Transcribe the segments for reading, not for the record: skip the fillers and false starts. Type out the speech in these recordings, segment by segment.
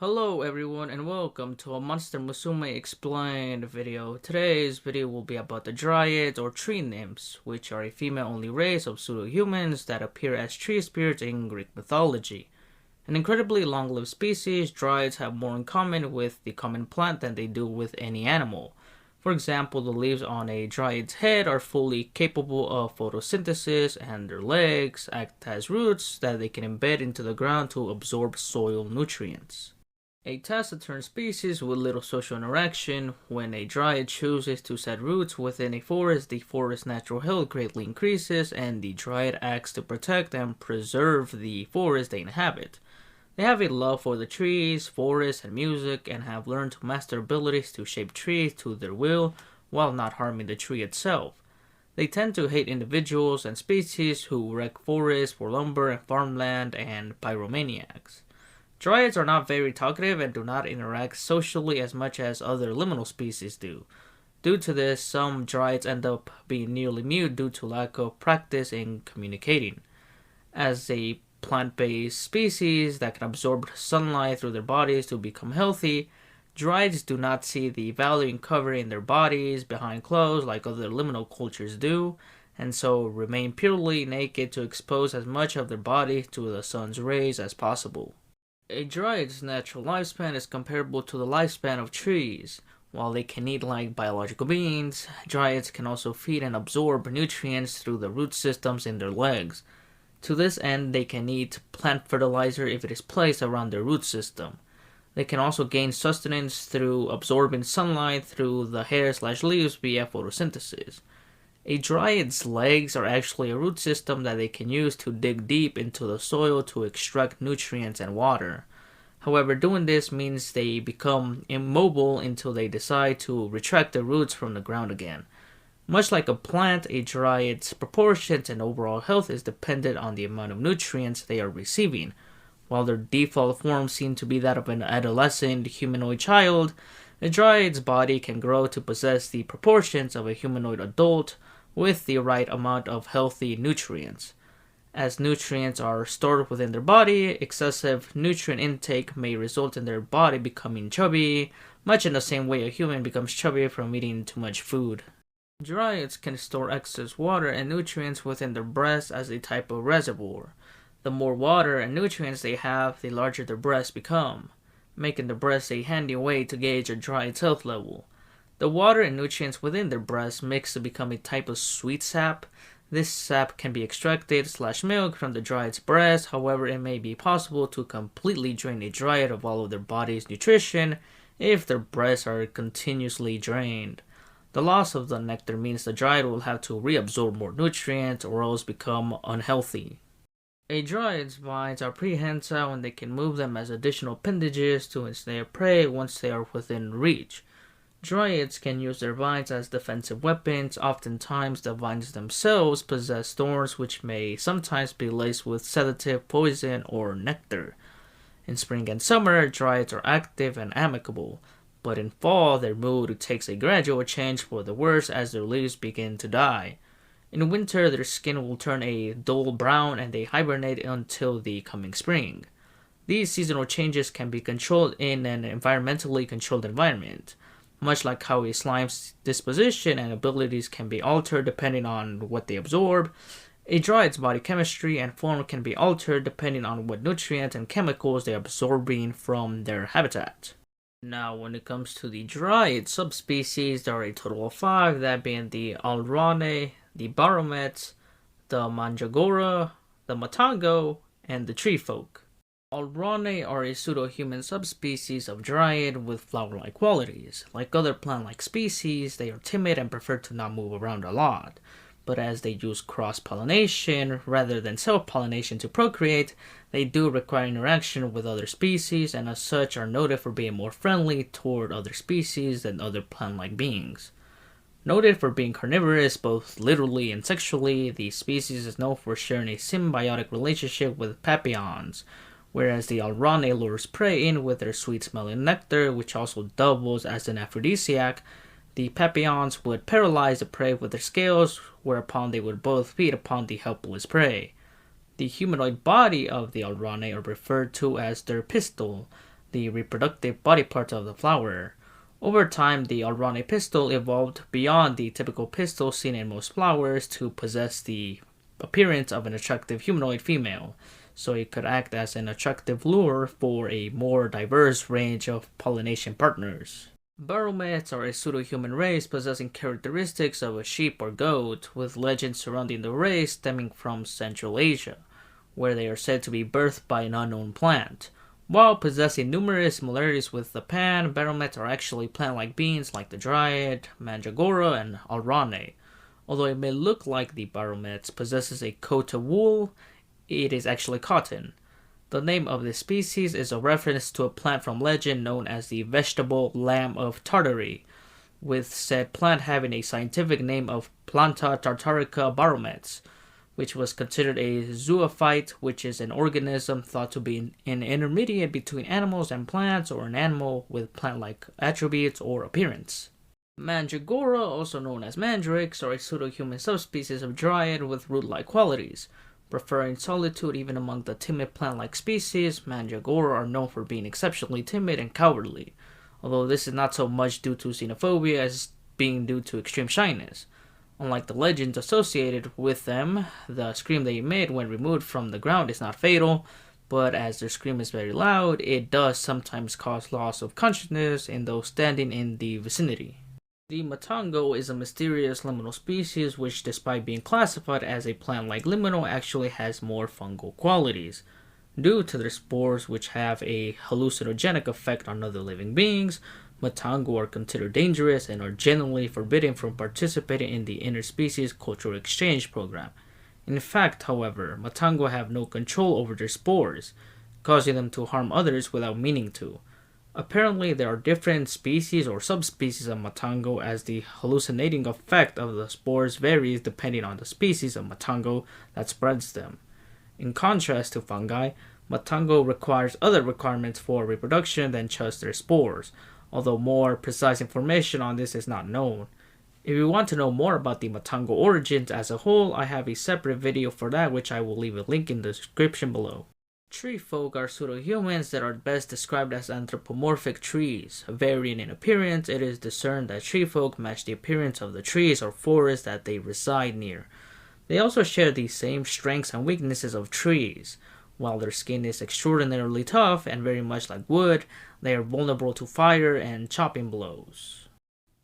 Hello everyone and welcome to a Monster Musume Explained video. Today's video will be about the Dryads or tree nymphs, which are a female-only race of pseudo-humans that appear as tree spirits in Greek mythology. An incredibly long-lived species, Dryads have more in common with the common plant than they do with any animal. For example, the leaves on a Dryad's head are fully capable of photosynthesis, and their legs act as roots that they can embed into the ground to absorb soil nutrients. A taciturn species with little social interaction. When a dryad chooses to set roots within a forest, the forest's natural health greatly increases, and the dryad acts to protect and preserve the forest they inhabit. They have a love for the trees, forests, and music, and have learned to master abilities to shape trees to their will while not harming the tree itself. They tend to hate individuals and species who wreck forests for lumber and farmland and pyromaniacs. Dryads are not very talkative and do not interact socially as much as other liminal species do. Due to this, some dryads end up being nearly mute due to lack of practice in communicating. As a plant-based species that can absorb sunlight through their bodies to become healthy, dryads do not see the value in covering their bodies behind clothes like other liminal cultures do, and so remain purely naked to expose as much of their body to the sun's rays as possible. A dryad's natural lifespan is comparable to the lifespan of trees. While they can eat like biological beings, dryads can also feed and absorb nutrients through the root systems in their legs. To this end, they can eat plant fertilizer if it is placed around their root system. They can also gain sustenance through absorbing sunlight through the hair/leaves via photosynthesis. A dryad's legs are actually a root system that they can use to dig deep into the soil to extract nutrients and water. However, doing this means they become immobile until they decide to retract the roots from the ground again. Much like a plant, a dryad's proportions and overall health is dependent on the amount of nutrients they are receiving. While their default form seems to be that of an adolescent humanoid child, a dryad's body can grow to possess the proportions of a humanoid adult with the right amount of healthy nutrients. As nutrients are stored within their body, excessive nutrient intake may result in their body becoming chubby, much in the same way a human becomes chubby from eating too much food. Dryads can store excess water and nutrients within their breasts as a type of reservoir. The more water and nutrients they have, the larger their breasts become, making the breast a handy way to gauge a dryad's health level. The water and nutrients within their breasts mix to become a type of sweet sap. This sap can be extracted/milk from the dryad's breast. However, it may be possible to completely drain a dryad of all of their body's nutrition if their breasts are continuously drained. The loss of the nectar means the dryad will have to reabsorb more nutrients or else become unhealthy. A dryad's vines are prehensile and they can move them as additional appendages to ensnare prey once they are within reach. Dryads can use their vines as defensive weapons. Oftentimes, the vines themselves possess thorns which may sometimes be laced with sedative, poison, or nectar. In spring and summer, dryads are active and amicable, but in fall, their mood takes a gradual change for the worse as their leaves begin to die. In winter, their skin will turn a dull brown and they hibernate until the coming spring. These seasonal changes can be controlled in an environmentally controlled environment. Much like how a slime's disposition and abilities can be altered depending on what they absorb, a dryad's body chemistry and form can be altered depending on what nutrients and chemicals they are absorbing from their habitat. Now, when it comes to the dryad subspecies, there are a total of 5, that being the Alrane, the Baromets, the Manjagora, the Matango, and the tree folk. Alrane are a pseudo-human subspecies of dryad with flower-like qualities. Like other plant-like species, they are timid and prefer to not move around a lot. But as they use cross-pollination rather than self-pollination to procreate, they do require interaction with other species and as such are noted for being more friendly toward other species than other plant-like beings. Noted for being carnivorous both literally and sexually, the species is known for sharing a symbiotic relationship with papillons, whereas the Alrane lures prey in with their sweet-smelling nectar, which also doubles as an aphrodisiac. The papillons would paralyze the prey with their scales, whereupon they would both feed upon the helpless prey. The humanoid body of the Alrane are referred to as their pistol. the reproductive body parts of the flower. Over time, the Alrane pistil evolved beyond the typical pistil seen in most flowers to possess the appearance of an attractive humanoid female, so it could act as an attractive lure for a more diverse range of pollination partners. Baromets are a pseudo-human race possessing characteristics of a sheep or goat, with legends surrounding the race stemming from Central Asia, where they are said to be birthed by an unknown plant. While possessing numerous similarities with the Pan, Baromets are actually plant-like beings like the Dryad, Mandragora, and Alrane. Although it may look like the Baromets possesses a coat of wool, it is actually cotton. The name of this species is a reference to a plant from legend known as the vegetable lamb of Tartary, with said plant having a scientific name of Planta tartarica baromets, which was considered a zoophyte, which is an organism thought to be an intermediate between animals and plants, or an animal with plant-like attributes or appearance. Mandragora, also known as mandrakes, are a pseudo-human subspecies of dryad with root-like qualities. Preferring solitude even among the timid plant-like species, Mandragora are known for being exceptionally timid and cowardly, although this is not so much due to xenophobia as being due to extreme shyness. Unlike the legends associated with them, the scream they emit when removed from the ground is not fatal, but as their scream is very loud, it does sometimes cause loss of consciousness in those standing in the vicinity. The matango is a mysterious liminal species which, despite being classified as a plant-like liminal, actually has more fungal qualities. Due to their spores, which have a hallucinogenic effect on other living beings, matango are considered dangerous and are generally forbidden from participating in the interspecies cultural exchange program. In fact, however, matango have no control over their spores, causing them to harm others without meaning to. Apparently, there are different species or subspecies of matango, as the hallucinating effect of the spores varies depending on the species of matango that spreads them. In contrast to fungi, matango requires other requirements for reproduction than just their spores, although more precise information on this is not known. If you want to know more about the matango origins as a whole, I have a separate video for that, which I will leave a link in the description below. Tree folk are pseudo-humans that are best described as anthropomorphic trees. Varying in appearance, it is discerned that tree folk match the appearance of the trees or forests that they reside near. They also share the same strengths and weaknesses of trees. While their skin is extraordinarily tough and very much like wood, they are vulnerable to fire and chopping blows.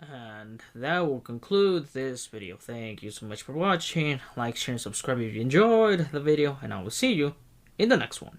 And that will conclude this video. Thank you so much for watching. Like, share, and subscribe if you enjoyed the video, and I will see you in the next one.